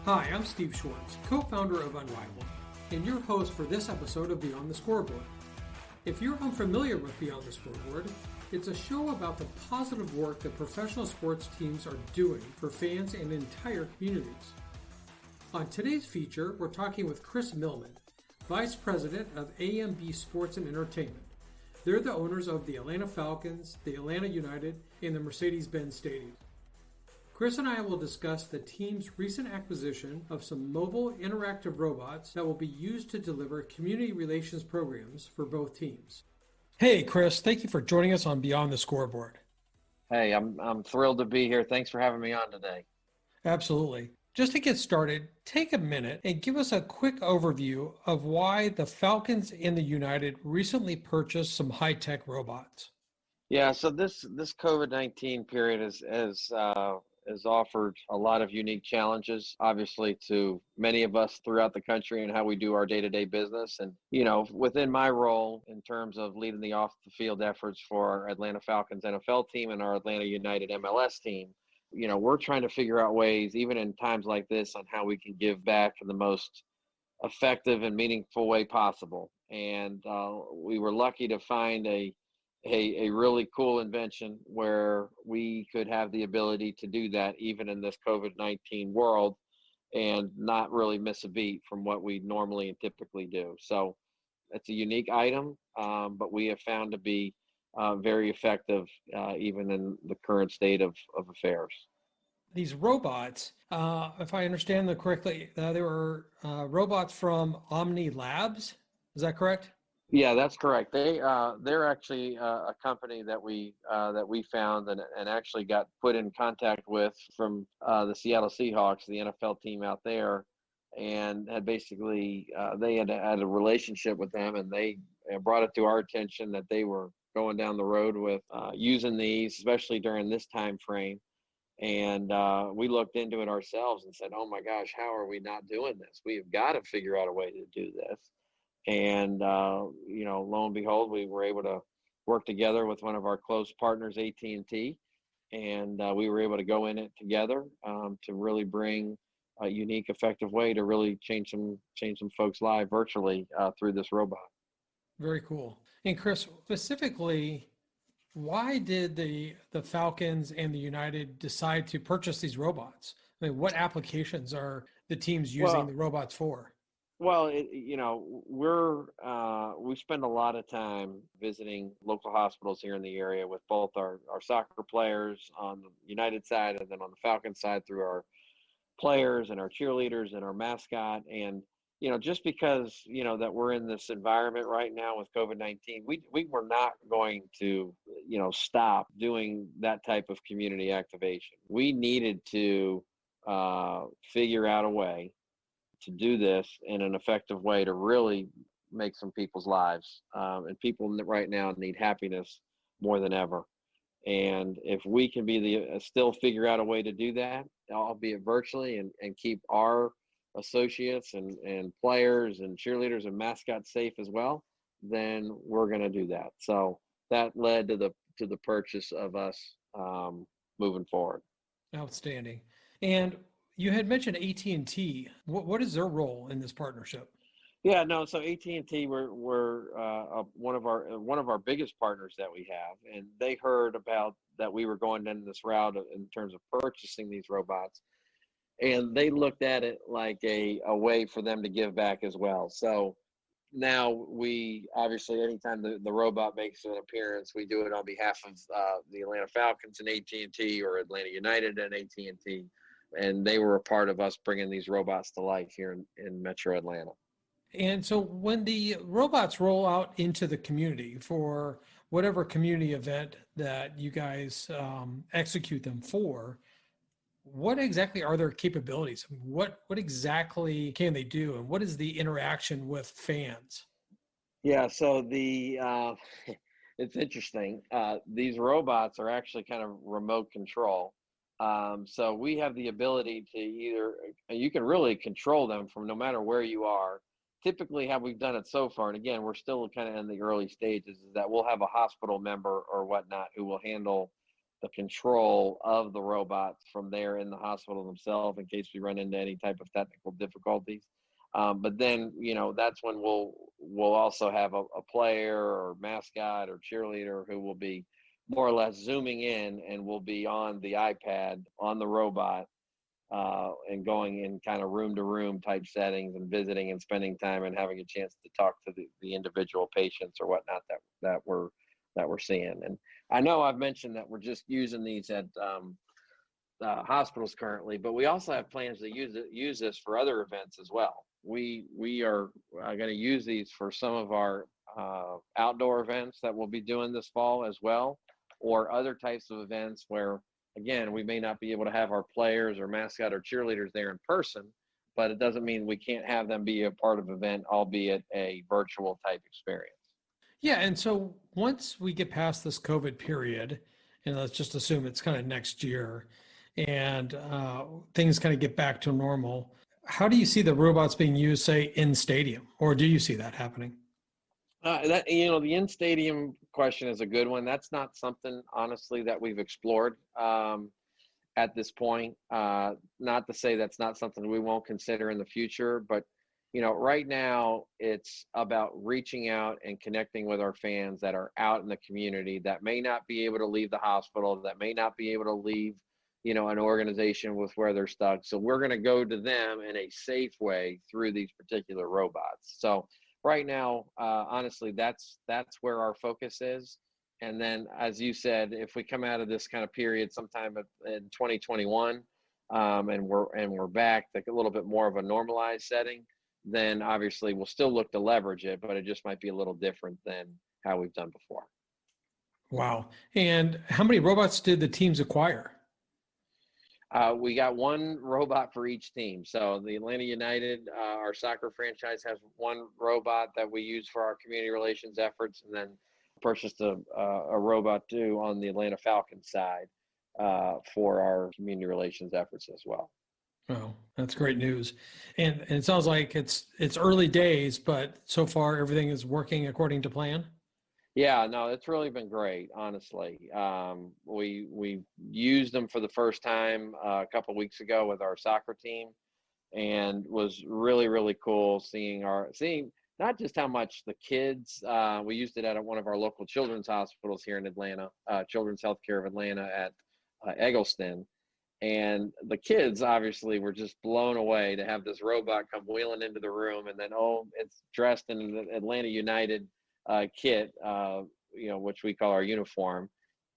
Hi, I'm Steve Schwartz, co-founder of Unrivaled, and your host for this episode of Beyond the Scoreboard. If you're unfamiliar with Beyond the Scoreboard, it's a show about the positive work that professional sports teams are doing for fans and entire communities. On today's feature, we're talking with Chris Millman, Vice President of AMB Sports and Entertainment. They're the owners of the Atlanta Falcons, the Atlanta United, and the Mercedes-Benz Stadium. Chris and I will discuss the team's recent acquisition of some mobile interactive robots that will be used to deliver community relations programs for both teams. Hey, Chris, thank you for joining us on Beyond the Scoreboard. Hey, I'm thrilled to be here. Thanks for having me on today. Absolutely. Just to get started, take a minute and give us a quick overview of why the Falcons and the United recently purchased some high-tech robots. Yeah, so this COVID-19 period has offered a lot of unique challenges, obviously, to many of us throughout the country and how we do our day-to-day business. And, within my role in terms of leading the off-the-field efforts for our Atlanta Falcons NFL team and our Atlanta United MLS team, we're trying to figure out ways, even in times like this, on how we can give back in the most effective and meaningful way possible. And we were lucky to find a really cool invention where we could have the ability to do that even in this COVID-19 world and not really miss a beat from what we normally and typically do. So it's a unique item, but we have found to be very effective even in the current state of affairs. These robots, if I understand them correctly, they were robots from Omni Labs. Is that correct? Yeah, that's correct. They're actually a company that we found and actually got put in contact with from the Seattle Seahawks, the NFL team out there, and had basically they had a relationship with them, and they brought it to our attention that they were going down the road with using these, especially during this time frame. And we looked into it ourselves and said, "Oh my gosh, how are we not doing this? We have got to figure out a way to do this." And, lo and behold, we were able to work together with one of our close partners, AT&T, and we were able to go in it together to really bring a unique, effective way to really change some folks' lives virtually through this robot. Very cool. And Chris, specifically, why did the Falcons and the United decide to purchase these robots? I mean, what applications are the teams using the robots for? Well, we spend a lot of time visiting local hospitals here in the area with both our soccer players on the United side and then on the Falcon side through our players and our cheerleaders and our mascot. And, just because, that we're in this environment right now with COVID-19, we were not going to, stop doing that type of community activation. We needed to figure out a way to do this in an effective way to really make some people's lives. And people right now need happiness more than ever. And if we can be still figure out a way to do that, albeit virtually, and keep our associates and players and cheerleaders and mascots safe as well, then we're going to do that. So that led to the purchase of us moving forward. Outstanding. And you had mentioned AT&T. What is their role in this partnership? Yeah, no. So AT&T were one of our biggest partners that we have, and they heard about that we were going down this route in terms of purchasing these robots, and they looked at it like a way for them to give back as well. So now we obviously, anytime the robot makes an appearance, we do it on behalf of the Atlanta Falcons and AT&T, or Atlanta United and AT&T. And they were a part of us bringing these robots to life here in Metro Atlanta. And so when the robots roll out into the community for whatever community event that you guys execute them for, what exactly are their capabilities? What exactly can they do? And what is the interaction with fans? Yeah, so it's interesting. These robots are actually kind of remote control. So we have the ability to you can really control them from no matter where you are. Typically how we've done it so far, and again, we're still kind of in the early stages, is that we'll have a hospital member or whatnot who will handle the control of the robots from there in the hospital themselves in case we run into any type of technical difficulties. But then, that's when we'll also have a player or mascot or cheerleader who will be more or less zooming in and will be on the iPad on the robot, and going in kind of room to room type settings and visiting and spending time and having a chance to talk to the individual patients or whatnot that we're seeing. And I know I've mentioned that we're just using these at hospitals currently, but we also have plans to use this for other events as well. We are going to use these for some of our outdoor events that we'll be doing this fall as well, or other types of events where, again, we may not be able to have our players or mascot or cheerleaders there in person, but it doesn't mean we can't have them be a part of an event, albeit a virtual type experience. Yeah, and so once we get past this COVID period, and let's just assume it's kind of next year, and things kind of get back to normal, how do you see the robots being used, say, in stadium, or do you see that happening? The in-stadium question is a good one. That's not something, honestly, that we've explored at this point. Not to say that's not something we won't consider in the future, but right now it's about reaching out and connecting with our fans that are out in the community that may not be able to leave the hospital, that may not be able to leave, an organization with where they're stuck. So we're going to go to them in a safe way through these particular robots. So right now, honestly, that's where our focus is. And then, as you said, if we come out of this kind of period sometime in 2021, and we're back to a little bit more of a normalized setting, then obviously we'll still look to leverage it, but it just might be a little different than how we've done before. Wow. And how many robots did the teams acquire? We got one robot for each team. So the Atlanta United, our soccer franchise, has one robot that we use for our community relations efforts, and then purchased a robot too on the Atlanta Falcons side for our community relations efforts as well. Oh, that's great news. And it sounds like it's early days, but so far everything is working according to plan. Yeah, no, it's really been great, honestly. We used them for the first time a couple weeks ago with our soccer team, and was really, really cool seeing not just how much the kids. We used it at one of our local children's hospitals here in Atlanta, Children's Healthcare of Atlanta at Eggleston. And the kids obviously were just blown away to have this robot come wheeling into the room, and then, it's dressed in the Atlanta United kit, which we call our uniform.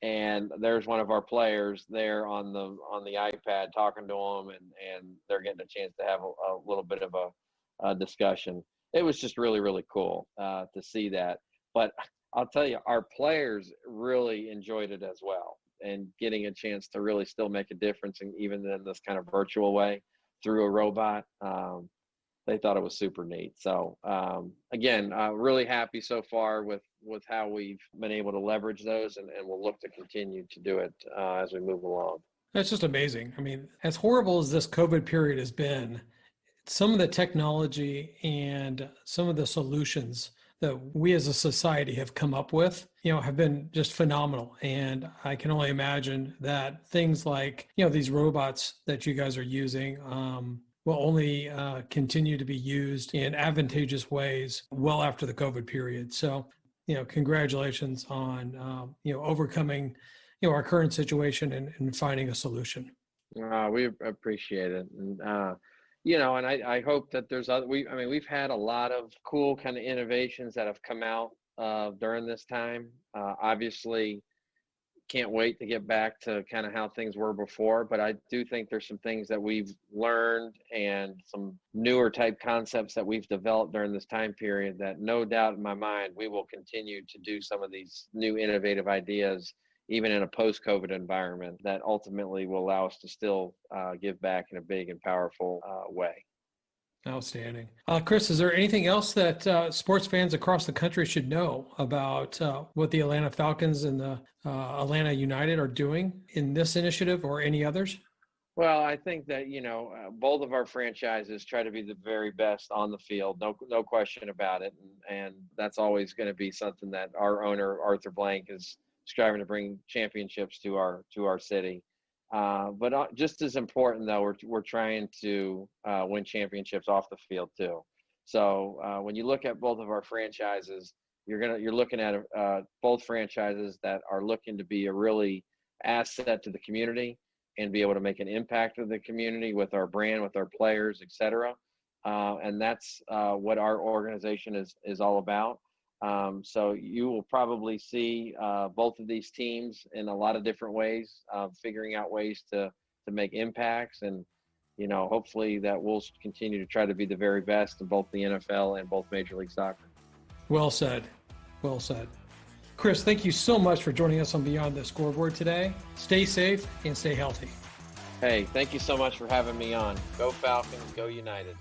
And there's one of our players there on the iPad talking to them, and they're getting a chance to have a little bit of a discussion. It was just really, really cool to see that. But I'll tell you, our players really enjoyed it as well, and getting a chance to really still make a difference, and even in this kind of virtual way through a robot. They thought it was super neat. So again, really happy so far with how we've been able to leverage those, and we'll look to continue to do it as we move along. That's just amazing. I mean, as horrible as this COVID period has been, some of the technology and some of the solutions that we as a society have come up with, have been just phenomenal. And I can only imagine that things like, these robots that you guys are using, will only continue to be used in advantageous ways well after the COVID period. So, congratulations on, overcoming, our current situation and finding a solution. We appreciate it. And, and I hope that there's we've had a lot of cool kind of innovations that have come out during this time. Obviously, can't wait to get back to kind of how things were before, but I do think there's some things that we've learned and some newer type concepts that we've developed during this time period that, no doubt in my mind, we will continue to do some of these new innovative ideas even in a post-COVID environment that ultimately will allow us to still give back in a big and powerful way. Outstanding. Chris, is there anything else that sports fans across the country should know about what the Atlanta Falcons and the Atlanta United are doing in this initiative or any others? Well, I think that, both of our franchises try to be the very best on the field. No question about it. And that's always going to be something that our owner, Arthur Blank, is striving to bring championships to our city. But just as important, though, we're trying to win championships off the field too. So when you look at both of our franchises, you're looking at both franchises that are looking to be a really asset to the community and be able to make an impact with the community with our brand, with our players, et cetera. And that's what our organization is all about. So you will probably see both of these teams in a lot of different ways, figuring out ways to make impacts. And, hopefully that we'll continue to try to be the very best in both the NFL and both Major League Soccer. Well said. Well said. Chris, thank you so much for joining us on Beyond the Scoreboard today. Stay safe and stay healthy. Hey, thank you so much for having me on. Go Falcons, go United.